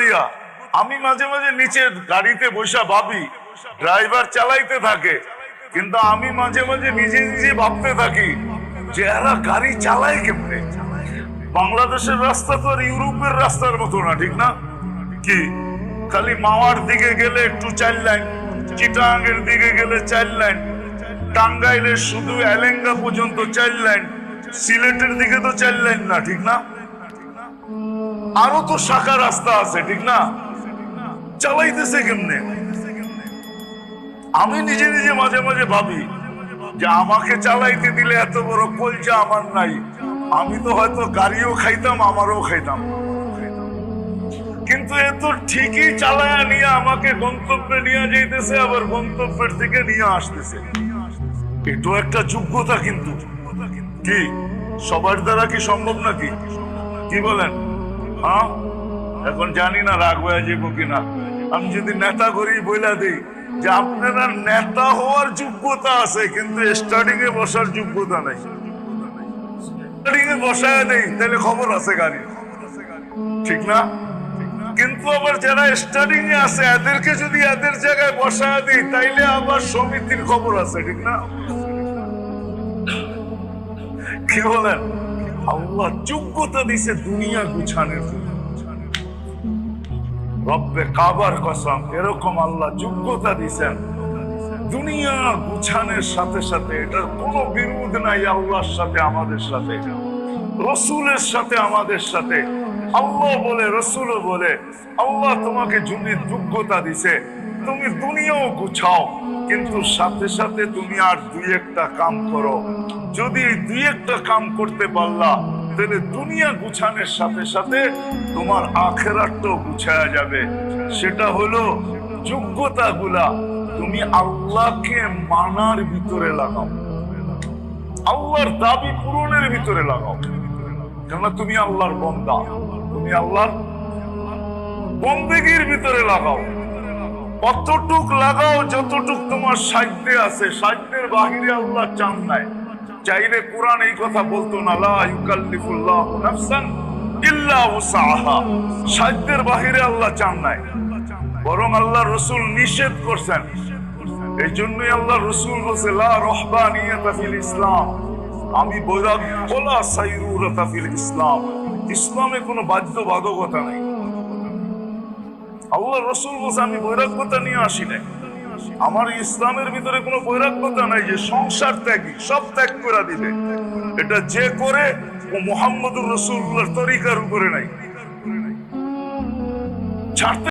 দিয়া আমি মাঝে মাঝে নিচে গাড়িতে বসে ভাবি, ড্রাইভার চালাইতে থাকে, কিন্তু আমি মাঝে মাঝে নিজে নিজে ভাবতে থাকি যে এরা গাড়ি চালায় কেমনে। বাংলাদেশের রাস্তা তো আর ইউরোপের রাস্তার মতো না, ঠিক না? কি খালি মাওয়ার দিকে গেলে একটু 4 লাইন, চিটাগাংয়ের দিকে গেলে 4 লাইন, টাঙ্গাইলের শুধু এলেঙ্গা পর্যন্ত 4 লাইন, সিলেটের দিকে তো 4 লাইন না, ঠিক না? আরো তো শাখা রাস্তা আছে, ঠিক না? চালাইতেছে কেমনে? আমি নিজে নিজে মাঝে মাঝে ভাবি যে আমাকে চালাইতে দিলে এত বড় কলজা আমার নাই, আমি তো হয়তো গাড়িও খাইতাম, আমারও খাইতাম। কিন্তু এ তো ঠিকই চালায়া নিয়ে আমাকে গন্তব্যে নিয়ে যাইতেছে, আবার গন্তব্যের থেকে নিয়ে আসতেছে। এটাও একটা যোগ্যতা। কিন্তু কি সবার দ্বারা কি সম্ভব নাকি? কি বলেন? হ্যাঁ, এখন জানি না রাগ হয়ে যাবো কিনা। আমি যদি নেতা করি বইলা দিই যে আপনারা নেতা হওয়ার যোগ্যতা আছে, কিন্তু স্টার্টিং এ বসার যোগ্যতা নাই, স্টার্টিং এ বসায় দেই, তাহলে খবর আছে গাড়ি, ঠিক না? কিন্তু আবার যারা স্টার্টিং এ আছে এদেরকে যদি এদের জায়গায় বসায় দিই, তাইলে আবার সমিতির খবর আছে, ঠিক না? কি বলেন? আল্লাহ যোগ্যতা দিছে দুনিয়া গুছানোর জন্য। রব্বে কাবার কসম, এরকম আল্লাহ যোগ্যতা দিছেন দুনিয়া গুছানোর সাথে সাথে। এটার কোনো বিরোধ নাই আল্লাহর সাথে, আমাদের সাথে, রসুলের সাথে, আমাদের সাথে। আল্লাহ বলে, রসুলও বলে, আল্লাহ তোমাকে যোগ্যতা দিছে, তুমি দুনিয়াও গুছাও, কিন্তু সাথে সাথে তুমি আর 2-1টা কাম করো। যদি এই 2-1টা কাম করতে পারলা, তাহলে দুনিয়া গুছানোর সাথে সাথে তোমার আখিরাতটাও গুছায়া যাবে। সেটা হলো যোগ্যতা গুলা তুমি আল্লাহকে মানার ভিতরে লাগাও, আল্লাহর দাবি পূরণের ভিতরে লাগাও। কেননা তুমি আল্লাহর বান্দা, তুমি আল্লাহর বন্দেগীর ভিতরে লাগাও। অতটুক লাগাও যতটুক তোমার সাধ্যে আছে, সাধ্যের বাহিরে আল্লাহ চান নাই। চাইলে কোরআন এই কথা বলতো না, লা ইউকাল্লিফুল্লাহু নাফসান ইল্লা উসআহা। সাধ্যের বাহিরে আল্লাহ চান নাই, বরং আল্লাহ রসুল নিষেধ করছেন। এই জন্যই আল্লাহ রসুল বলছে, লা রহবানিয়াতা ফিল ইসলাম, আমি বৈরাগ্য ওয়ালা সাইরুরাতা ফিল ইসলাম। ইসলামে কোনো বাধ্যবাধকতা নেই। আল্লাহ রসুল বলছে, আমি বৈরাগ্যতা নিয়ে আসি নাই। আমার ইসলামের ভিতরে কোনো বৈরাগ্যতা নাই যে সংসার ত্যাগী, সব ত্যাগ করে দিবে। এটা যে করে ও মুহাম্মদুর রাসূলুল্লাহর তরিকার উপরে নাই, ছাড়তে